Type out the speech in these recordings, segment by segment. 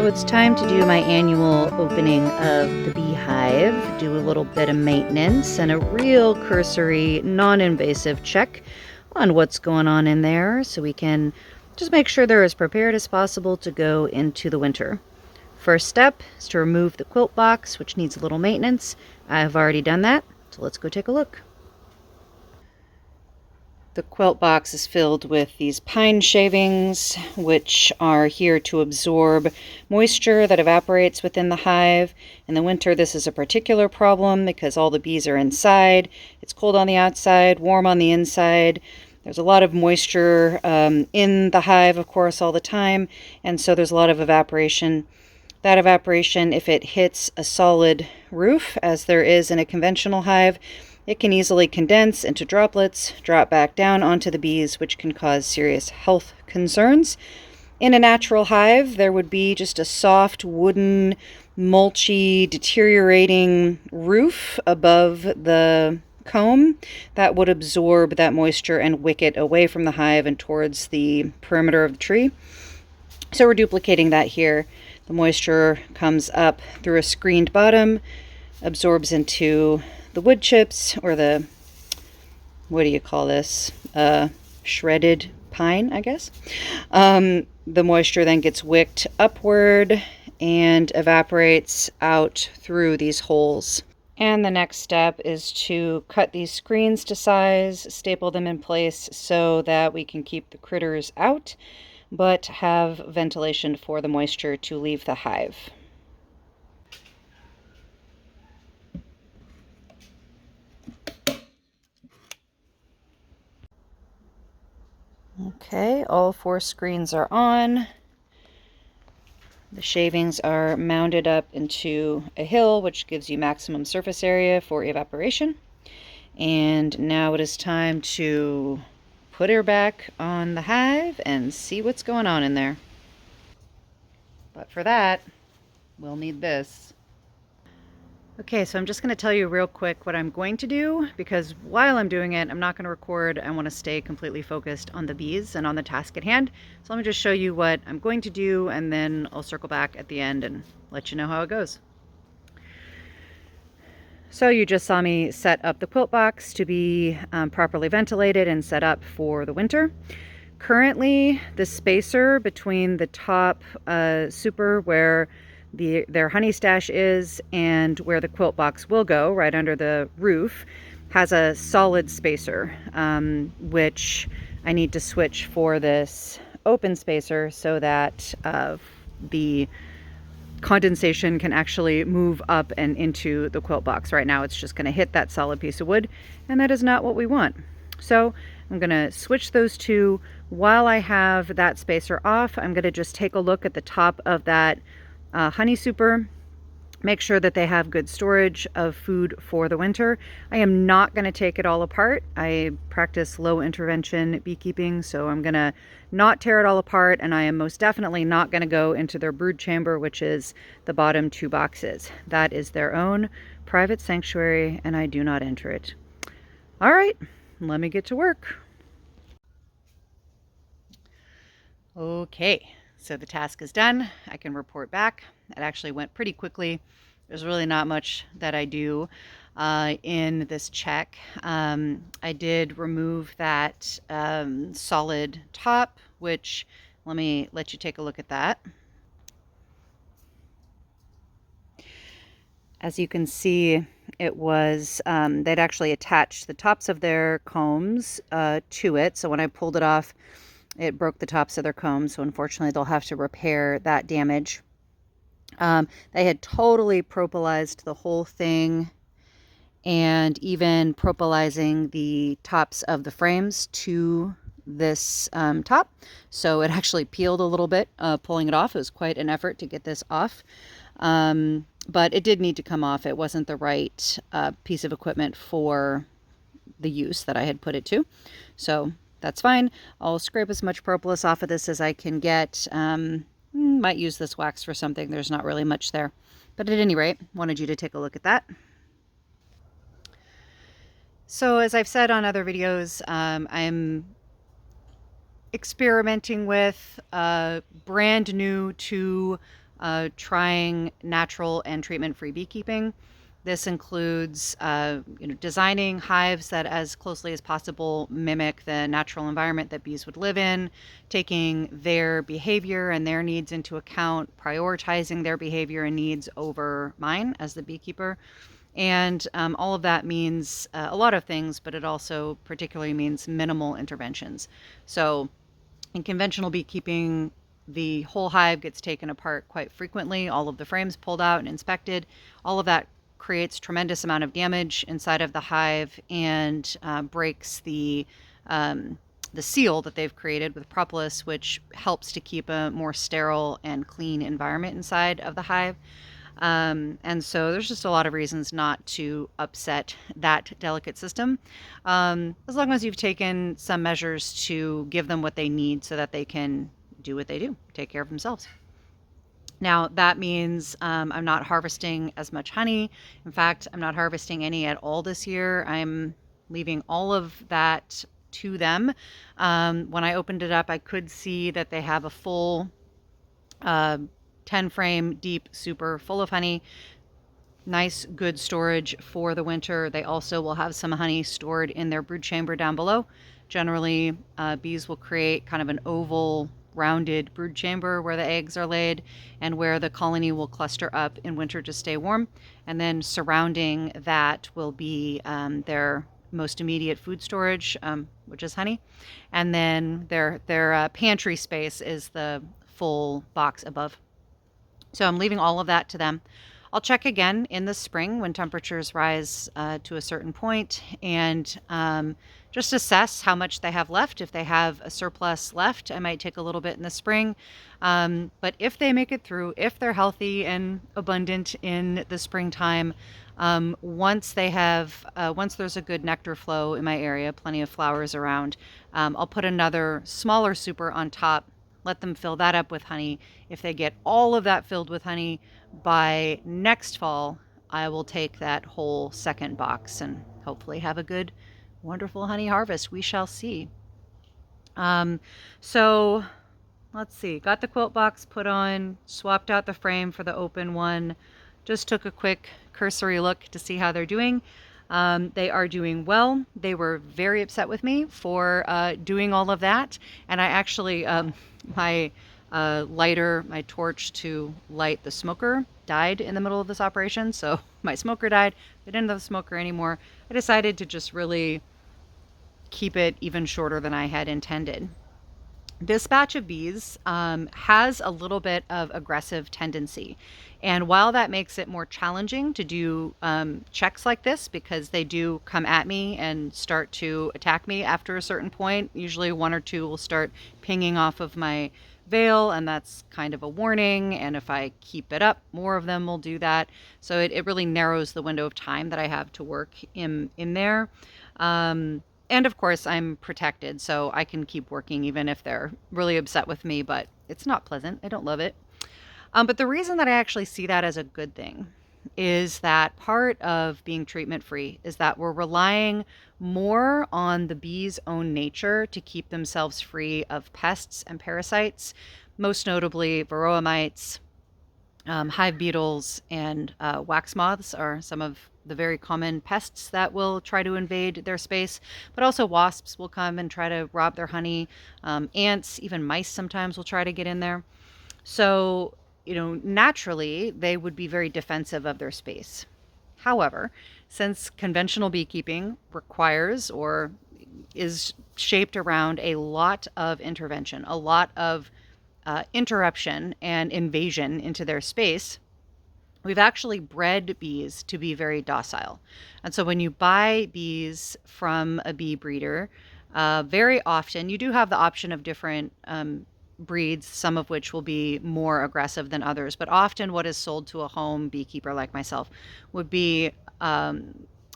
So it's time to do my annual opening of the beehive, do a little bit of maintenance and a real cursory, non-invasive check on what's going on in there so we can just make sure they're as prepared as possible to go into the winter. First step is to remove the quilt box, which needs a little maintenance. I've already done that, so let's go take a look. The quilt box is filled with these pine shavings, which are here to absorb moisture that evaporates within the hive. In the winter, this is a particular problem because all the bees are inside. It's cold on the outside, warm on the inside. There's a lot of moisture in the hive, of course, all the time, and so there's a lot of evaporation. That evaporation, if it hits a solid roof, as there is in a conventional hive, it can easily condense into droplets, drop back down onto the bees, which can cause serious health concerns. In a natural hive, there would be just a soft, wooden, mulchy, deteriorating roof above the comb that would absorb that moisture and wick it away from the hive and towards the perimeter of the tree. So we're duplicating that here. The moisture comes up through a screened bottom, absorbs into the wood chips, or the, what do you call this? Shredded pine, I guess. The moisture then gets wicked upward and evaporates out through these holes. And the next step is to cut these screens to size, staple them in place so that we can keep the critters out, but have ventilation for the moisture to leave the hive. Okay, all 4 screens are on. The shavings are mounded up into a hill, which gives you maximum surface area for evaporation. And now it is time to put her back on the hive and see what's going on in there. But for that, we'll need this. Okay, so I'm just going to tell you real quick what I'm going to do, because while I'm doing it, I'm not going to record. I want to stay completely focused on the bees and on the task at hand. So let me just show you what I'm going to do, and then I'll circle back at the end and let you know how it goes. So you just saw me set up the quilt box to be properly ventilated and set up for the winter. Currently, the spacer between the top super where their honey stash is and where the quilt box will go, right under the roof, has a solid spacer, which I need to switch for this open spacer so that the condensation can actually move up and into the quilt box. Right now it's just going to hit that solid piece of wood, and that is not what we want. So I'm going to switch those two. While I have that spacer off, I'm going to just take a look at the top of that honey super, make sure that they have good storage of food for the winter. I am not going to take it all apart. I practice low intervention beekeeping, so I'm going to not tear it all apart, and I am most definitely not going to go into their brood chamber, which is the bottom 2 boxes. That is their own private sanctuary, and I do not enter it. All right, let me get to work. Okay. So the task is done. I can report back. It actually went pretty quickly. There's really not much that I do in this check. I did remove that solid top, which let me let you take a look at that. As you can see, it was, they'd actually attached the tops of their combs to it. So when I pulled it off, it broke the tops of their combs, so unfortunately they'll have to repair that damage. They had totally propylized the whole thing, and even propylizing the tops of the frames to this top. So it actually peeled a little bit, pulling it off. It was quite an effort to get this off. But it did need to come off. It wasn't the right piece of equipment for the use that I had put it to. So that's fine. I'll scrape as much propolis off of this as I can get. Might use this wax for something. There's not really much there. But at any rate, wanted you to take a look at that. So as I've said on other videos, I'm experimenting with brand new to trying natural and treatment-free beekeeping. This includes designing hives that as closely as possible mimic the natural environment that bees would live in, taking their behavior and their needs into account, prioritizing their behavior and needs over mine as the beekeeper. And all of that means a lot of things, but it also particularly means minimal interventions. So in conventional beekeeping, the whole hive gets taken apart quite frequently, all of the frames pulled out and inspected. All of that creates tremendous amount of damage inside of the hive and breaks the seal that they've created with propolis, which helps to keep a more sterile and clean environment inside of the hive. And so there's just a lot of reasons not to upset that delicate system, as long as you've taken some measures to give them what they need so that they can do what they do, take care of themselves. Now, that means I'm not harvesting as much honey. In fact, I'm not harvesting any at all this year. I'm leaving all of that to them. When I opened it up, I could see that they have a full 10 frame deep super full of honey. Nice, good storage for the winter. They also will have some honey stored in their brood chamber down below. Generally, bees will create kind of an oval, rounded brood chamber where the eggs are laid and where the colony will cluster up in winter to stay warm. And then surrounding that will be their most immediate food storage, which is honey. And then their pantry space is the full box above. So I'm leaving all of that to them. I'll check again in the spring when temperatures rise to a certain point and just assess how much they have left. If they have a surplus left, I might take a little bit in the spring. But if they make it through, if they're healthy and abundant in the springtime, once there's a good nectar flow in my area, plenty of flowers around, I'll put another smaller super on top, let them fill that up with honey. If they get all of that filled with honey by next fall, I will take that whole second box and hopefully have a good, wonderful honey harvest. We shall see. So let's see. Got the quilt box put on, swapped out the frame for the open one. Just took a quick cursory look to see how they're doing. They are doing well. They were very upset with me for doing all of that. And I actually, my lighter, my torch to light the smoker died in the middle of this operation. So my smoker died. I didn't have the smoker anymore. I decided to just really keep it even shorter than I had intended. This batch of bees has a little bit of aggressive tendency. And while that makes it more challenging to do checks like this, because they do come at me and start to attack me after a certain point, usually one or two will start pinging off of my veil, and that's kind of a warning. And if I keep it up, more of them will do that. So it really narrows the window of time that I have to work in there. And of course, I'm protected, so I can keep working even if they're really upset with me, but it's not pleasant. I don't love it. But the reason that I actually see that as a good thing is that part of being treatment-free is that we're relying more on the bees' own nature to keep themselves free of pests and parasites, most notably varroa mites, hive beetles, and wax moths are some of the very common pests that will try to invade their space, but also wasps will come and try to rob their honey. Ants, even mice sometimes will try to get in there. So, naturally, they would be very defensive of their space. However, since conventional beekeeping requires or is shaped around a lot of intervention, a lot of interruption and invasion into their space, we've actually bred bees to be very docile. And so when you buy bees from a bee breeder, very often you do have the option of different breeds, some of which will be more aggressive than others. But often what is sold to a home beekeeper like myself would be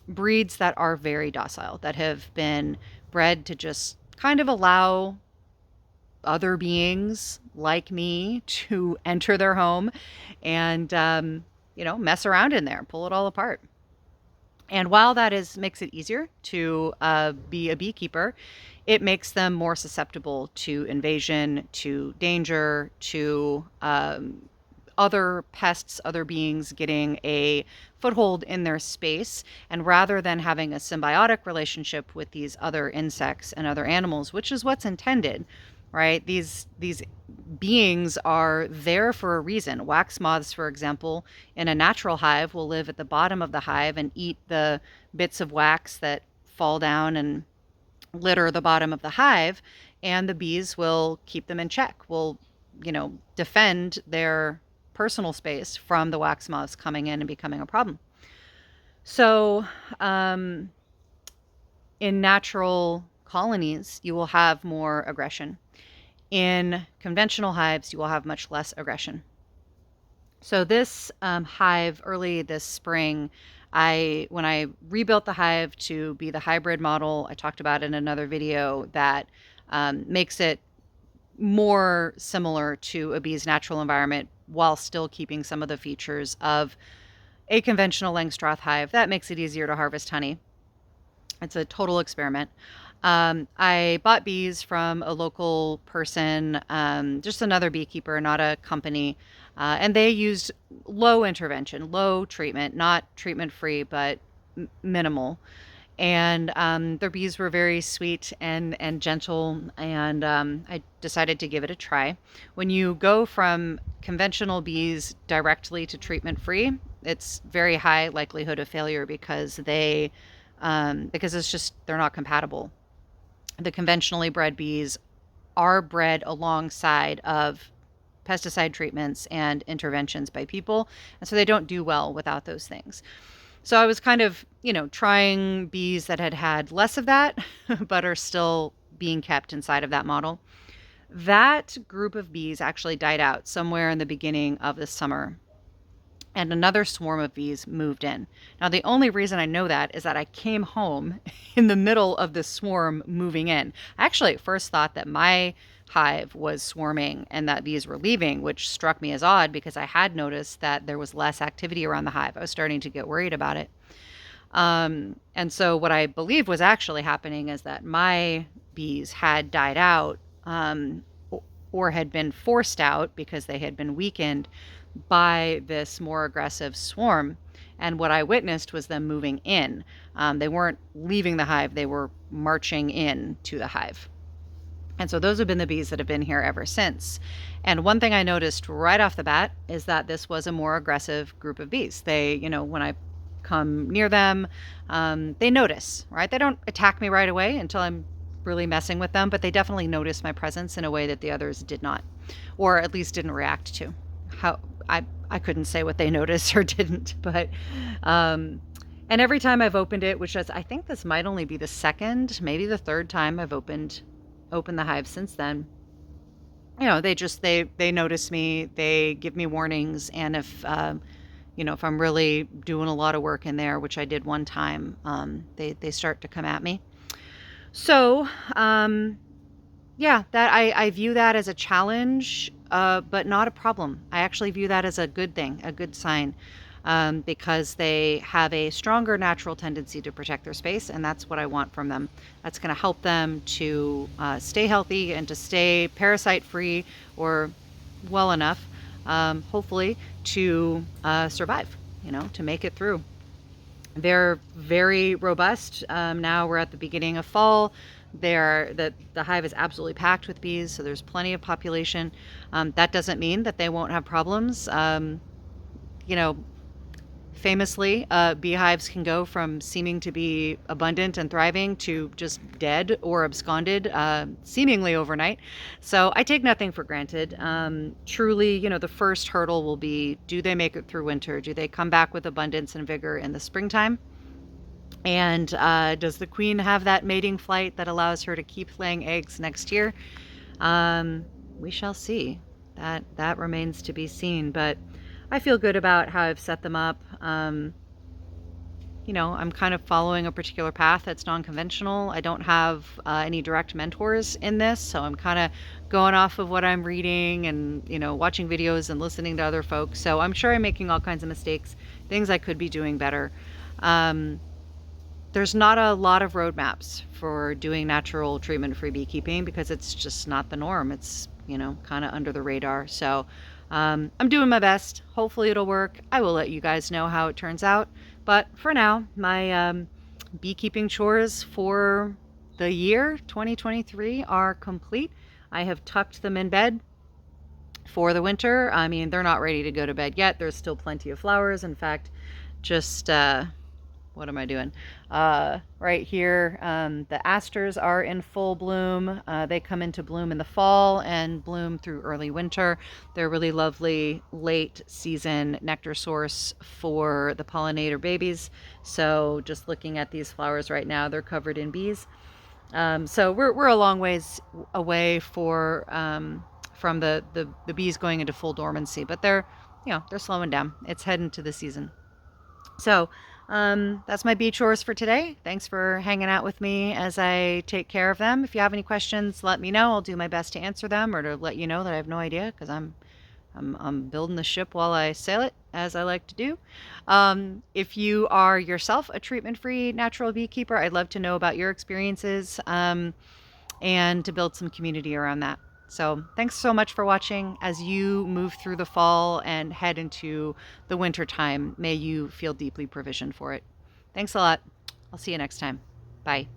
breeds that are very docile, that have been bred to just kind of allow other beings like me to enter their home and mess around in there, pull it all apart. And while that makes it easier to be a beekeeper, it makes them more susceptible to invasion, to danger, to other pests, other beings getting a foothold in their space. And rather than having a symbiotic relationship with these other insects and other animals, which is what's intended, right? These beings are there for a reason. Wax moths, for example, in a natural hive will live at the bottom of the hive and eat the bits of wax that fall down and litter the bottom of the hive, and the bees will keep them in check, will, defend their personal space from the wax moths coming in and becoming a problem. So, in natural colonies, you will have more aggression. In conventional hives, you will have much less aggression. So this hive early this spring, when I rebuilt the hive to be the hybrid model, I talked about in another video that makes it more similar to a bee's natural environment while still keeping some of the features of a conventional Langstroth hive. That makes it easier to harvest honey. It's a total experiment. I bought bees from a local person, just another beekeeper, not a company. And they used low intervention, low treatment, not treatment free, but minimal. And their bees were very sweet and gentle. And I decided to give it a try. When you go from conventional bees directly to treatment free, it's very high likelihood of failure because because it's just, they're not compatible. The conventionally bred bees are bred alongside of pesticide treatments and interventions by people. And so they don't do well without those things. So I was kind of, trying bees that had had less of that, but are still being kept inside of that model. That group of bees actually died out somewhere in the beginning of the summer. And another swarm of bees moved in. Now, the only reason I know that is that I came home in the middle of the swarm moving in. I actually at first thought that my hive was swarming and that bees were leaving, which struck me as odd because I had noticed that there was less activity around the hive. I was starting to get worried about it. And so what I believe was actually happening is that my bees had died out or had been forced out because they had been weakened by this more aggressive swarm. And what I witnessed was them moving in. They weren't leaving the hive, they were marching in to the hive. And so those have been the bees that have been here ever since. And one thing I noticed right off the bat is that this was a more aggressive group of bees. They, when I come near them, they notice, right? They don't attack me right away until I'm really messing with them, but they definitely notice my presence in a way that the others did not, or at least didn't react to. I couldn't say what they noticed or didn't, but and every time I've opened it, which is, I think this might only be the second, maybe the third time I've opened the hive since then. They notice me, they give me warnings, and if if I'm really doing a lot of work in there, which I did one time, they start to come at me. So that I view that as a challenge, but not a problem. I actually view that as a good thing, a good sign, because they have a stronger natural tendency to protect their space, and that's what I want from them. That's going to help them to stay healthy and to stay parasite-free, or well enough, hopefully, to survive, to make it through. They're very robust. Now we're at the beginning of fall. The hive is absolutely packed with bees, so there's plenty of population. That doesn't mean that they won't have problems. Famously, beehives can go from seeming to be abundant and thriving to just dead or absconded seemingly overnight. So I take nothing for granted. Truly, the first hurdle will be, do they make it through winter? Do they come back with abundance and vigor in the springtime? And does the queen have that mating flight that allows her to keep laying eggs next year? We shall see. That remains to be seen. But I feel good about how I've set them up. I'm kind of following a particular path that's non-conventional. I don't have any direct mentors in this, so I'm kind of going off of what I'm reading and, watching videos and listening to other folks. So I'm sure I'm making all kinds of mistakes, things I could be doing better. There's not a lot of roadmaps for doing natural treatment-free beekeeping because it's just not the norm. It's, kind of under the radar. So I'm doing my best. Hopefully it'll work. I will let you guys know how it turns out. But for now, my beekeeping chores for the year 2023 are complete. I have tucked them in bed for the winter. I mean, they're not ready to go to bed yet. There's still plenty of flowers. In fact, just what am I doing? Right here, the asters are in full bloom. They come into bloom in the fall and bloom through early winter. They're really lovely late season nectar source for the pollinator babies. So just looking at these flowers right now, they're covered in bees. So we're a long ways away from the bees going into full dormancy, but they're slowing down. It's heading to the season. So that's my bee chores for today. Thanks for hanging out with me as I take care of them. If you have any questions, let me know. I'll do my best to answer them or to let you know that I have no idea because I'm building the ship while I sail it, as I like to do. If you are yourself a treatment-free natural beekeeper, I'd love to know about your experiences and to build some community around that. So thanks so much for watching. As you move through the fall and head into the winter time, may you feel deeply provisioned for it. Thanks a lot. I'll see you next time. Bye.